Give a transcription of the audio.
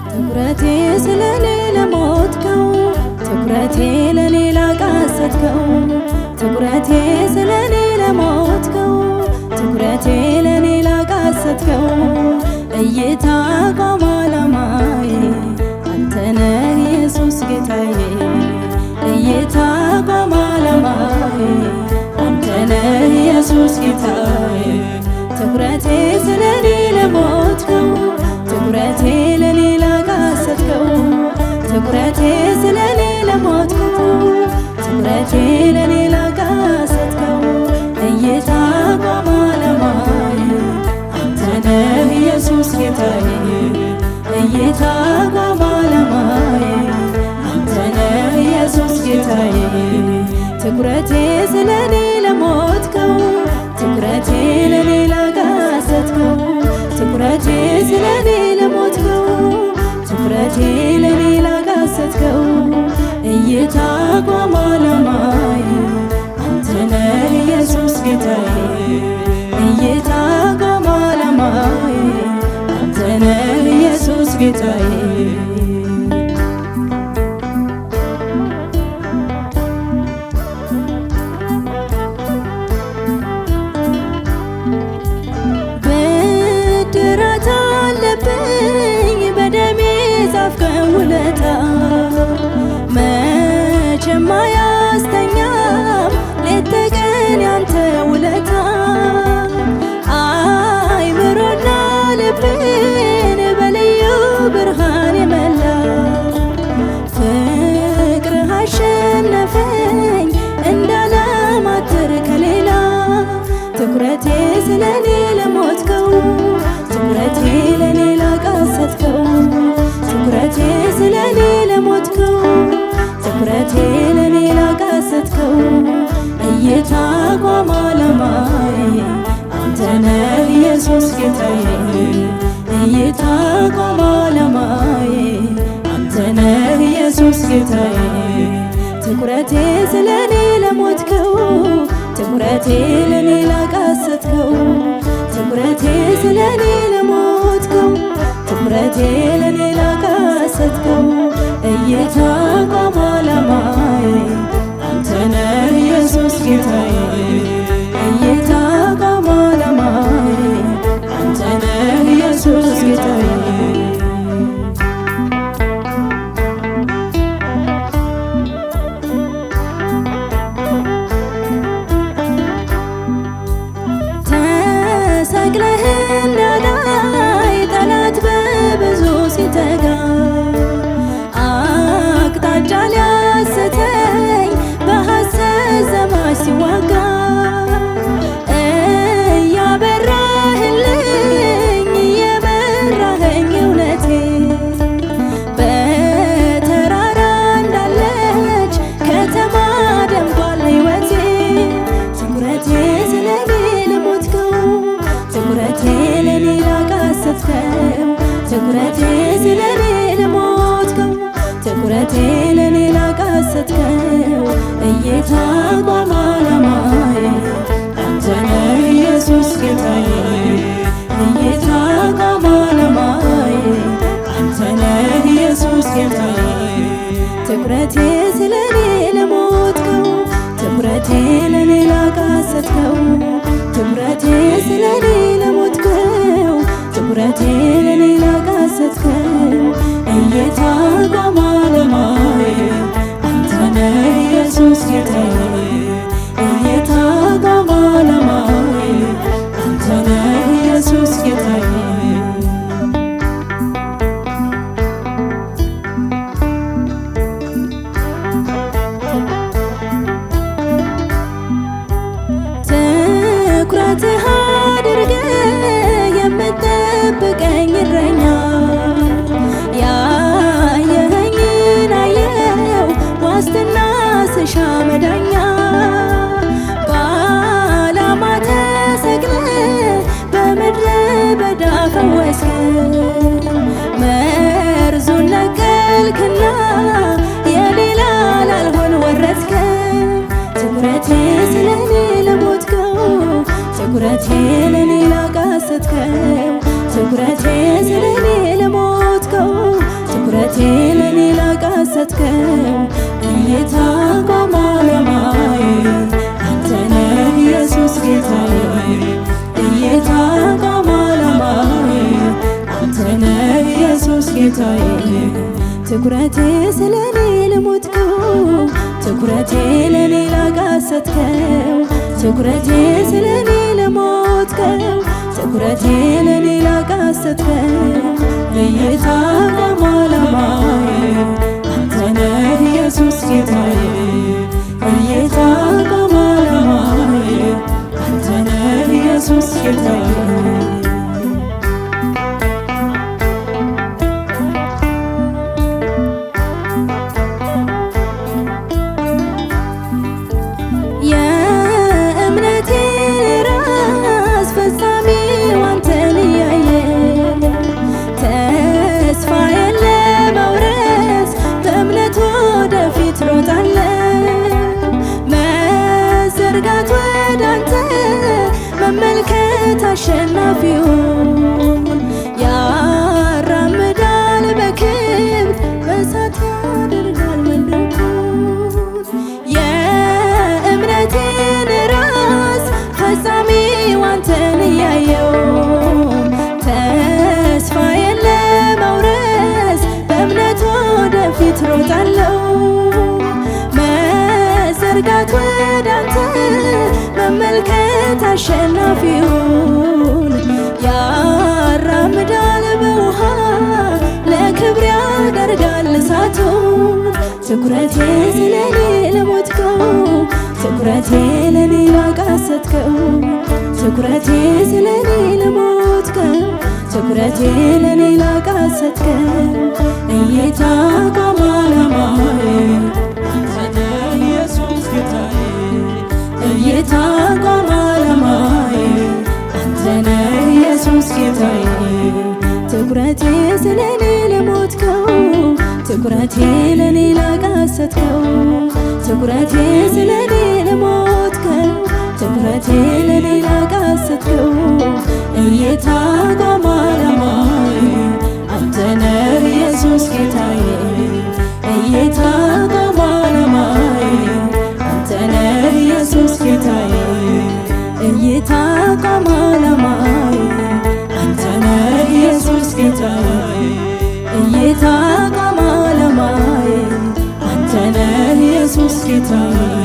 ትኩረቴ ስለኔ ለሞትከው ትኩረቴ ለኔ ላቃሰትከው ትኩረቴ ስለኔ ለሞትከው ትኩረቴ ለኔ ላቃሰትከው እይታ ቆመ ዓላማዬ አንተ ነህ ኢየሱስ ጌታዬ እይታ ቆመ ዓላማዬ አንተ ነህ ኢየሱስ ጌታዬ ትኩረቴ ስለኔ ለሞትከው ትኩረቴ ለኔ ላቃሰትከው ትኩረቴ ስለኔ ለሞትከው ትኩረቴ ለኔ ላቃሰትከው እይታ ቆመ ዓላማዬ አንተ ነህ ኢየሱስ ጌታዬ እይታ ቆመ ዓላማዬ አንተ ነህ ኢየሱስ ጌታዬ ትኩረቴ ስለኔ ለሞትከው ትኩረቴ ለኔ ላቃሰትከው ትኩረቴ ስለኔ ለሞትከው ትኩረቴ ለኔ ላቃሰትከው እይታ ቆመ ዓላማዬ አንተ ነህ ኢየሱስ ጌታዬ እይታ ቆመ ዓላማዬ አንተ ነህ ኢየሱስ ጌታዬ ብድራት አለብኝ በደሜ ጻፍከው ውለታ መቼም አያስተኛም ሌት ተቀን ያንተ ውለታ አይምሮና ልቤን በልዩ ብርሃን የመላ ፍቅርህ አሸነፈኝ እንዳላማትር ከሌላ ትኩረቴ ስለኔ ለሞትከው ትኩረቴ ለኔ ላቃሰትከው ትኩረቴ ስለኔ ለሞትከው ትኩረቴ ለኔ ላቃሰትከው እይታ ቆመ ዓላማዬ አንተ ነህ ኢየሱስ ጌታዬ እይታ ቆመ ዓላማዬ አንተ ነህ ኢየሱስ ጌታዬ ትኩረቴ ስለኔ ለሞትከው ትኩረቴ ለኔ ላቃሰትከው ትኩረቴ ስለኔ ለሞትከው ትኩረቴ ለኔ ላቃሰትከው እይታ ቆመ ዓላማዬ አንተ ነህ ኢየሱስ ጌታዬ እይታ ቆመ ዓላማዬ አንተ ነህ ኢየሱስ ጌታዬ ተሰቅለህ እንዳላይ ጠላት በብዙ ሲተጋ አቅጣጫ ሊያስተኝ በሐሰት ዘማች ሲዋጋ እያበራህልኝ እየመራኸኝ እውነቴ በተራራ እንዳለች ከተማ ደምቋል ሕይወቴ ትኩረቴ ስለኔ ለሞትከው ትኩረቴ ለኔ ላቃሰትከው ትኩረቴ ስለኔ ለሞትከው ትኩረቴ ለኔ ላቃሰትከው እይታ ቆመ ዓላማዬ አንተ ነህ ኢየሱስ ጌታዬ እይታ ቆመ ዓላማዬ አንተ ነህ ኢየሱስ ጌታዬ ትኩረቴ ስለኔ ለሞትከው ትኩረቴ ለኔ ላቃሰትከው ትኩረቴ ስለኔ ለሞትከው ትኩረቴ ለኔ ላቃሰትከው እይታ ቆመ ዓላማዬ አንተ ነህ ኢየሱስ ጌታዬ እይታ ቆመ ዓላማዬ አንተ ነህ ኢየሱስ ጌታዬ ትኩረትህ አድርገህ የምትጠብቀኝ እረኛ ያየኸኝን አየኸው ዋስትና ስሻ መዳኛ በዓላማ ተሰቅለህ በምድረ በዳ ፈወስከኝ መርዙን ነቀልክና የሌላ ላልሆን ወረስከኝ ትኩረቴ ስለኔ ለሞትከው ትኩረቴ ለኔ ላቃሰትከው ትኩረቴ ስለኔ ለሞትከው ትኩረቴ ለኔ ላቃሰትከው እይታ ቆሞ ለማይ አንተ ነህ ኢየሱስ ጌታዬ እይታ ቆሞ ለማይ አንተ ነህ ኢየሱስ ጌታዬ ትኩረቴ ስለኔ ለሞትከው ትኩረቴ ለኔ ላቃሰትከው ትኩረቴ ስለኔ ለሞትከው ትኩረቴ ለኔ ላቃሰትከው እይታ ቆሞ ለማይ አንተ ነህ ኢየሱስ ጌታዬ እይታ ቆሞ ለማይ አንተ ነህ ኢየሱስ ጌታዬ መዘርጋት ወዳንተ መመልከት አሸናፊውን ያራምዳል በክብር በእሳት ያደርጋል መድረኩን የእምነቴን ራስ ፈጻሚው አንተን እያየው ተስፋዬን ለመውረስ በእምነት ወደፊት ሮጣለሁ መዘርጋት ወዳንተ መመልከት አሸናፊውን ያራምዳል በውሃ ለክብር ያደርጋል እሳቱን ትኩረቴ ስለኔ ለሞትከው ትኩረቴ ለኔ ላቃሰትከው ትኩረቴ ስለኔ ለሞትከው ትኩረቴ ለኔ ላቃሰትከው እይታ ቆሞ ለማይ እይታ ቆሞ ለማይ አንተ ነህ ኢየሱስ ጌታዬ ትኩረቴ ስለኔ ለሞትከው ትኩረቴ ለኔ ላቃሰትከው ትኩረቴ ስለኔ ለሞትከው ትኩረቴ ለኔ ላቃሰትከው እይታ ቆሞ ለማይ አንተ ነህ ኢየሱስ ጌታዬ እይታ ቆሞ ለማይ አንተ ነህ ኢየሱስ ጌታዬ እይታ ቆሞ ለማይ አንተ ነህ ኢየሱስ ጌታዬ እይታ ቆሞ ለማይ አንተ ነህ ኢየሱስ ጌታዬ